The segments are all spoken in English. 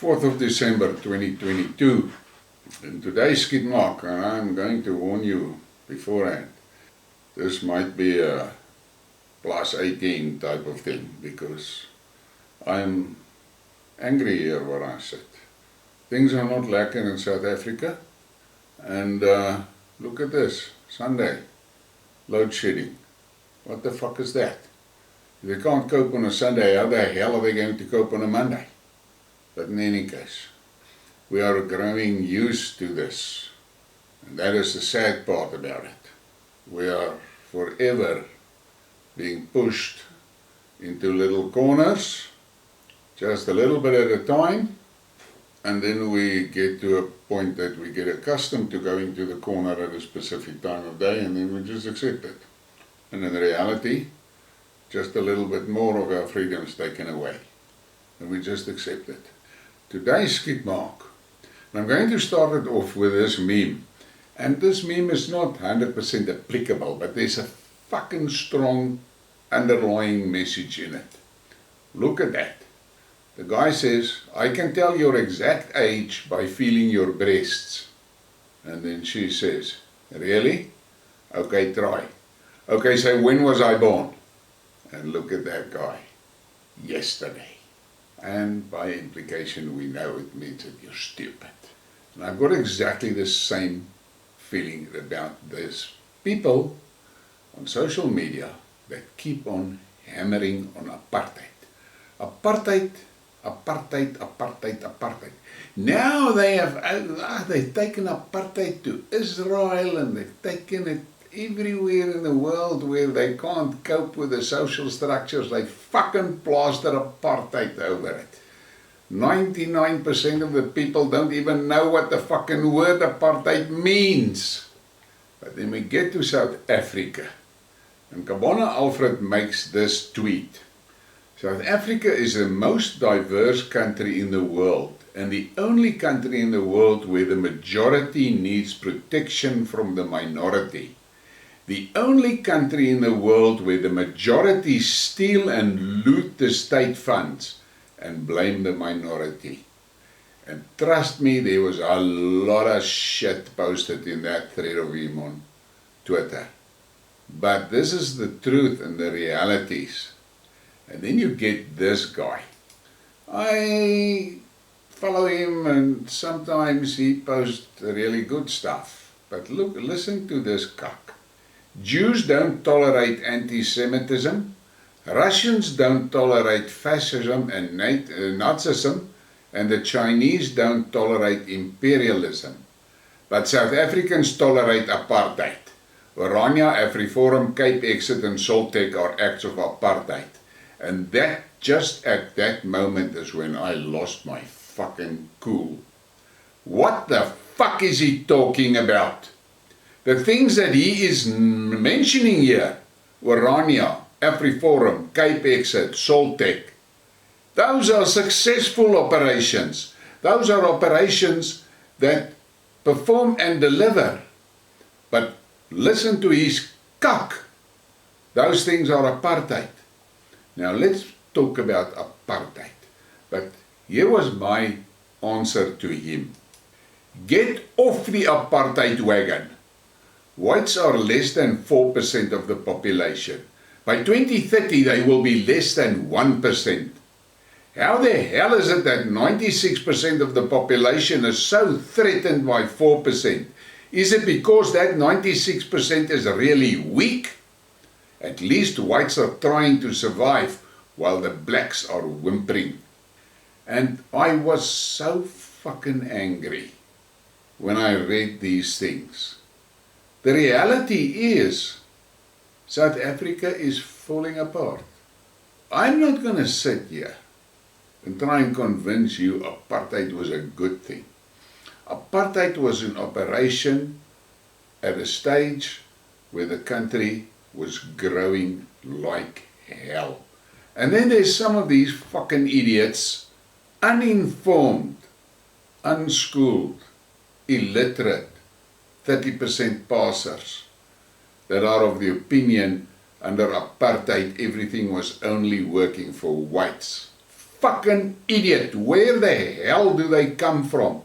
4th of December 2022. In today's Skidmark, and I'm going to warn you beforehand, this might be a plus 18 type of thing, because I'm angry here where I sit. Things are not lacking in South Africa, and look at this, Sunday, load shedding. What the fuck is that? If they can't cope on a Sunday, how the hell are they going to cope on a Monday? But in any case, we are growing used to this, and that is the sad part about it. We are forever being pushed into little corners, just a little bit at a time, and then we get to a point that we get accustomed to going to the corner at a specific time of day, and then we just accept it. And in reality, just a little bit more of our freedom is taken away, and we just accept it. Today's Skidmark, I'm going to start it off with this meme, and this meme is not 100% applicable, but there's a fucking strong underlying message in it. Look at that. The guy says, I can tell your exact age by feeling your breasts. And then she says, really? Okay, try. Okay, so when was I born? And look at that guy. Yesterday. And by implication we know it means that you're stupid. And I've got exactly the same feeling about this. People on social media that keep on hammering on apartheid. Apartheid, apartheid, apartheid, apartheid. Now they've taken apartheid to Israel, and they've taken it everywhere in the world where they can't cope with the social structures. They fucking plaster apartheid over it. 99% of the people don't even know what the fucking word apartheid means. But then we get to South Africa, and Kabona Alfred makes this tweet. South Africa is the most diverse country in the world, and the only country in the world where the majority needs protection from the minority. The only country in the world where the majority steal and loot the state funds and blame the minority. And trust me, there was a lot of shit posted in that thread of him on Twitter. But this is the truth and the realities. And then you get this guy. I follow him, and sometimes he posts really good stuff. But look, listen to this cuck. Jews don't tolerate anti-Semitism. Russians don't tolerate fascism and Nazism. And the Chinese don't tolerate imperialism. But South Africans tolerate apartheid. Oranje, Afriforum, Cape Exit and Soltec are acts of apartheid. And that, just at that moment, is when I lost my fucking cool. What the fuck is he talking about? The things that he is mentioning here, Oranje, Afriforum, Cape Exit, Soltec, those are successful operations. Those are operations that perform and deliver. But listen to his cuck. Those things are apartheid. Now let's talk about apartheid. But here was my answer to him. Get off the apartheid wagon. Whites are less than 4% of the population. By 2030 they will be less than 1%. How the hell is it that 96% of the population is so threatened by 4%? Is it because that 96% is really weak? At least whites are trying to survive while the blacks are whimpering. And I was so fucking angry when I read these things. The reality is, South Africa is falling apart. I'm not going to sit here and try and convince you apartheid was a good thing. Apartheid was in operation at a stage where the country was growing like hell. And then there's some of these fucking idiots, uninformed, unschooled, illiterate, 30% passers, that are of the opinion under apartheid everything was only working for whites. fucking idiot. Where the hell do they come from?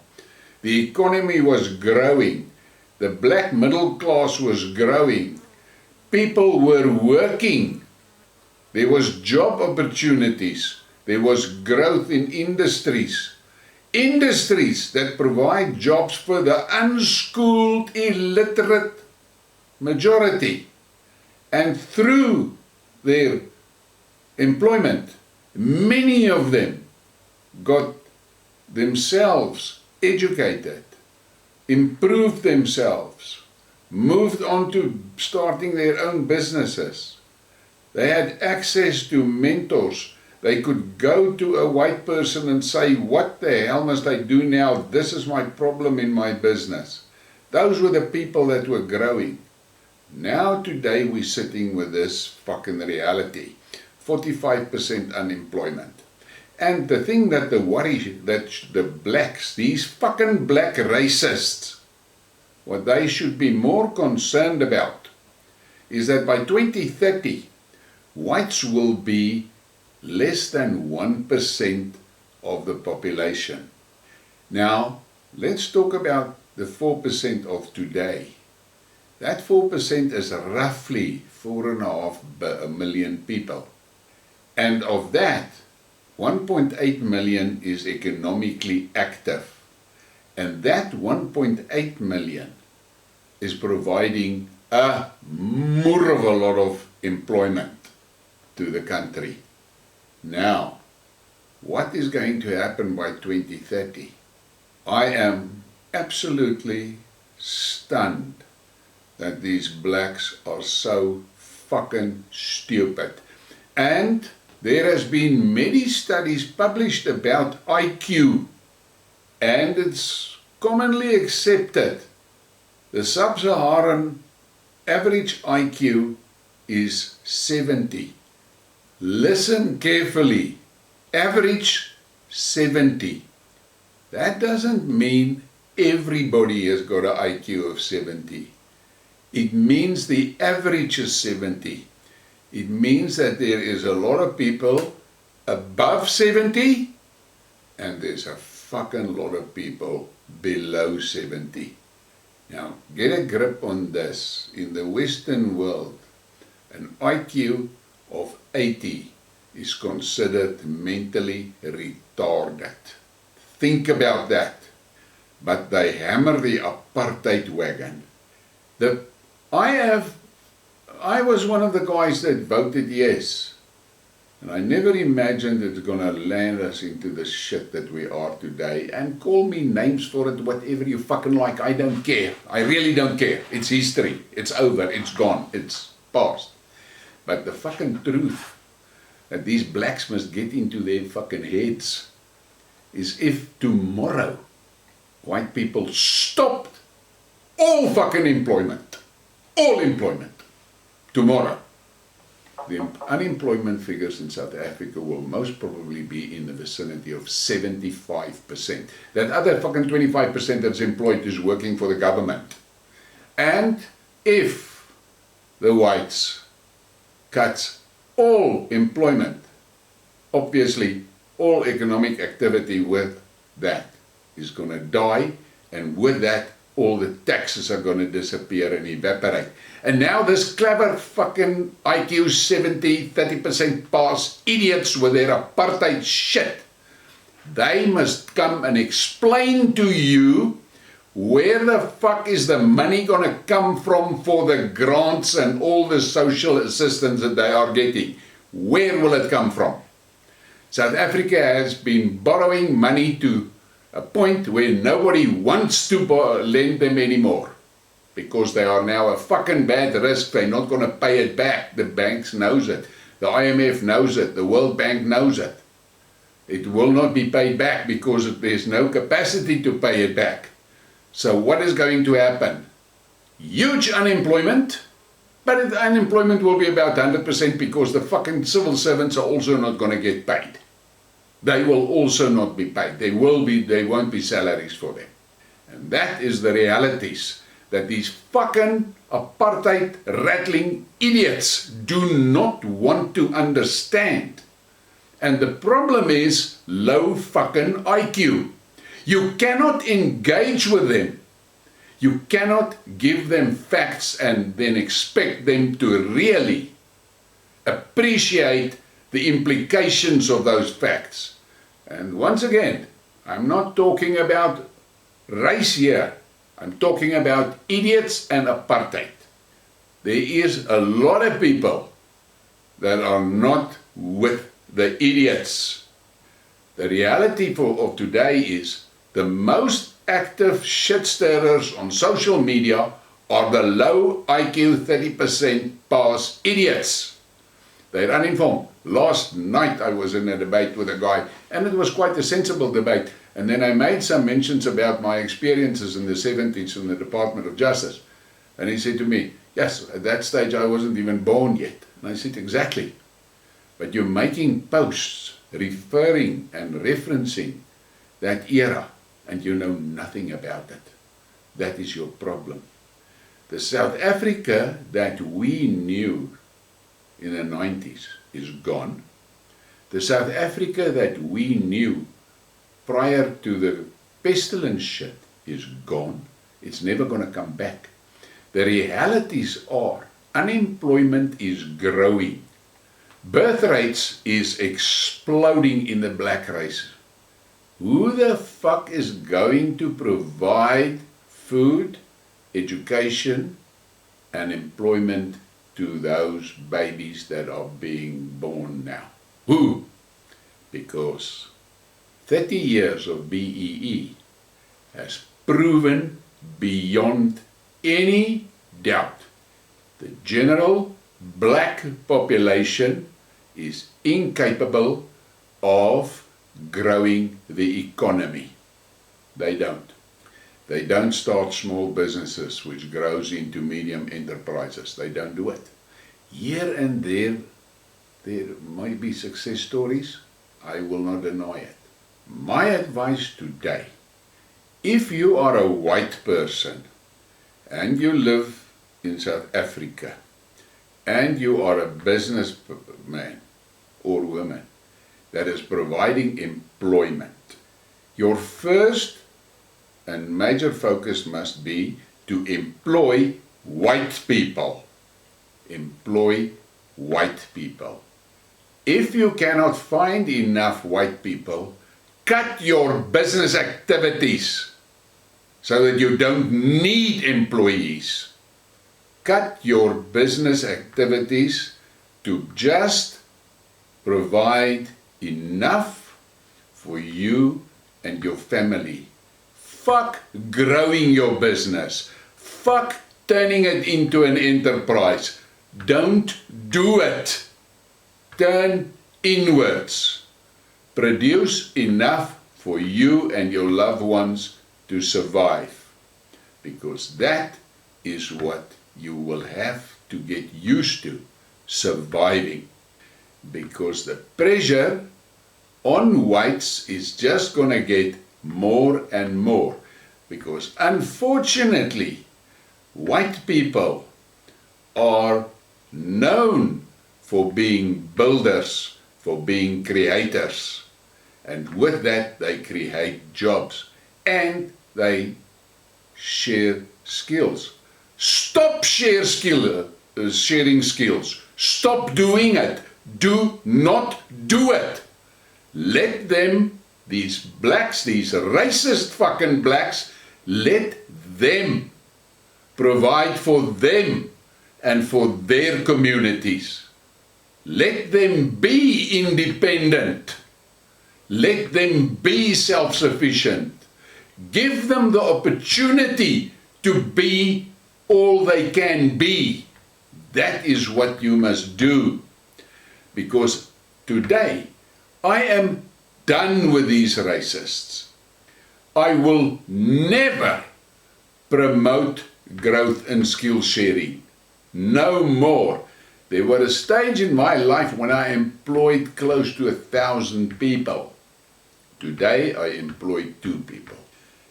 The economy was growing. The black middle class was growing. People were working. There was job opportunities. There was growth in industries. Industries that provide jobs for the unschooled, illiterate majority. And through their employment, many of them got themselves educated, improved themselves, moved on to starting their own businesses. They had access to mentors. They could go to a white person and say, what the hell must I do now? This is my problem in my business. Those were the people that were growing. Now today we're sitting with this fucking reality. 45% unemployment. And the thing that the worry, that the blacks, these fucking black racists, what they should be more concerned about is that by 2030, whites will be less than 1% of the population. Now, let's talk about the 4% of today. That 4% is roughly 4.5 million people. And of that, 1.8 million is economically active. And that 1.8 million is providing a more of a lot of employment to the country. Now, what is going to happen by 2030? I am absolutely stunned that these blacks are so fucking stupid. And there has been many studies published about IQ, and it's commonly accepted. The sub-Saharan average IQ is 70. Listen carefully. Average 70. That doesn't mean everybody has got an IQ of 70. It means the average is 70. It means that there is a lot of people above 70 and there's a fucking lot of people below 70. Now, get a grip on this. In the Western world, an IQ of 80 is considered mentally retarded. Think about that. But they hammer the apartheid wagon. I was one of the guys that voted yes. And I never imagined it's going to land us into the shit that we are today. And call me names for it, whatever you fucking like. I don't care. I really don't care. It's history. It's over. It's gone. It's past. But the fucking truth that these blacks must get into their fucking heads is if tomorrow white people stopped all fucking employment. All employment. Tomorrow. The unemployment figures in South Africa will most probably be in the vicinity of 75%. That other fucking 25% that's employed is working for the government. And if the whites cut all employment, obviously all economic activity with that is going to die, and with that all the taxes are going to disappear and evaporate. And now this clever fucking IQ 70, 30% pass idiots with their apartheid shit, they must come and explain to you where the fuck is the money going to come from for the grants and all the social assistance that they are getting. Where will it come from? South Africa has been borrowing money to a point where nobody wants to lend them anymore, because they are now a fucking bad risk. They're not going to pay it back. The banks knows it. The IMF knows it. The World Bank knows it. It will not be paid back because there's no capacity to pay it back. So what is going to happen? Huge unemployment, but the unemployment will be about 100% because the fucking civil servants are also not going to get paid. They will also not be paid. There won't be salaries for them. And that is the realities that these fucking apartheid rattling idiots do not want to understand. And the problem is low fucking IQ. You cannot engage with them. You cannot give them facts and then expect them to really appreciate the implications of those facts. And once again, I'm not talking about race here. I'm talking about idiots and apartheid. There is a lot of people that are not with the idiots. The reality of today is the most active shit-stirrers on social media are the low IQ 30% pass idiots. They're uninformed. Last night I was in a debate with a guy, and it was quite a sensible debate. And then I made some mentions about my experiences in the 70s in the Department of Justice. And he said to me, yes, at that stage I wasn't even born yet. And I said, exactly. But you're making posts referring and referencing that era, and you know nothing about it. That is your problem. The South Africa that we knew in the 90s is gone. The South Africa that we knew prior to the pestilence shit is gone. It's never going to come back. The realities are unemployment is growing. Birth rates is exploding in the black race. Who the fuck is going to provide food, education, and employment to those babies that are being born now? Who? Because 30 years of BEE has proven beyond any doubt the general black population is incapable of growing the economy. They don't. They don't start small businesses which grows into medium enterprises. They don't do it. Here and there might be success stories. I will not deny it. My advice today, if you are a white person and you live in South Africa and you are a businessman or woman that is providing employment, your first and major focus must be to employ white people. Employ white people. If you cannot find enough white people, cut your business activities so that you don't need employees. Cut your business activities to just provide enough for you and your family. Fuck growing your business. Fuck turning it into an enterprise. Don't do it. Turn inwards. Produce enough for you and your loved ones to survive. Because that is what you will have to get used to, surviving. Because the pressure on whites is just going to get more and more. Because unfortunately, white people are known for being builders, for being creators. And with that, they create jobs and they share skills. Stop sharing skills. Stop doing it. Do not do it. Let them, these blacks, these racist fucking blacks, let them provide for them and for their communities. Let them be independent. Let them be self-sufficient. Give them the opportunity to be all they can be. That is what you must do. Because today, I am done with these racists. I will never promote growth and skill sharing. No more. There was a stage in my life when I employed close to 1,000 people. Today I employ 2 people.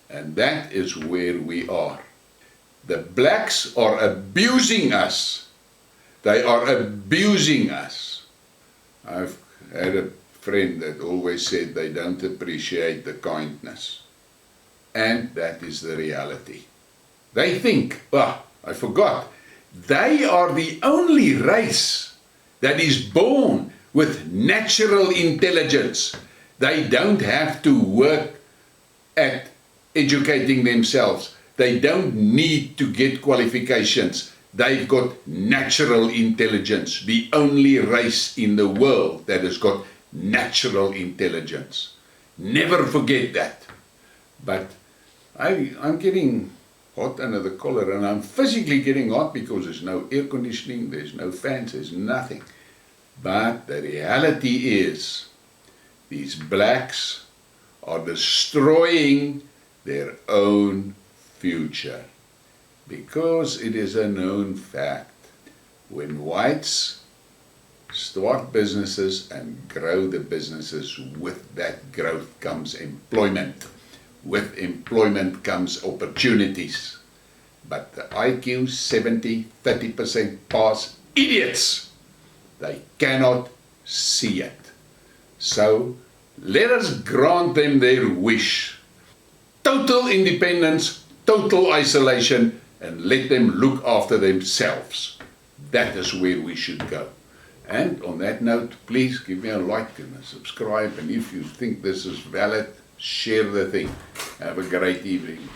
And that is where we are. The blacks are abusing us. They are abusing us. I've had a friend that always said they don't appreciate the kindness. And that is the reality. They think, I forgot, they are the only race that is born with natural intelligence. They don't have to work at educating themselves. They don't need to get qualifications. They've got natural intelligence. The only race in the world that has got natural intelligence. Never forget that. But I'm getting hot under the collar, and I'm physically getting hot because there's no air conditioning, there's no fans, there's nothing. But the reality is, these blacks are destroying their own future. Because it is a known fact, when whites start businesses and grow the businesses, with that growth comes employment. With employment comes opportunities. But the IQ 70-30% pass idiots. They cannot see it. So let us grant them their wish. Total independence, total isolation, and let them look after themselves. That is where we should go. And on that note, please give me a like and a subscribe. And if you think this is valid, share the thing. Have a great evening.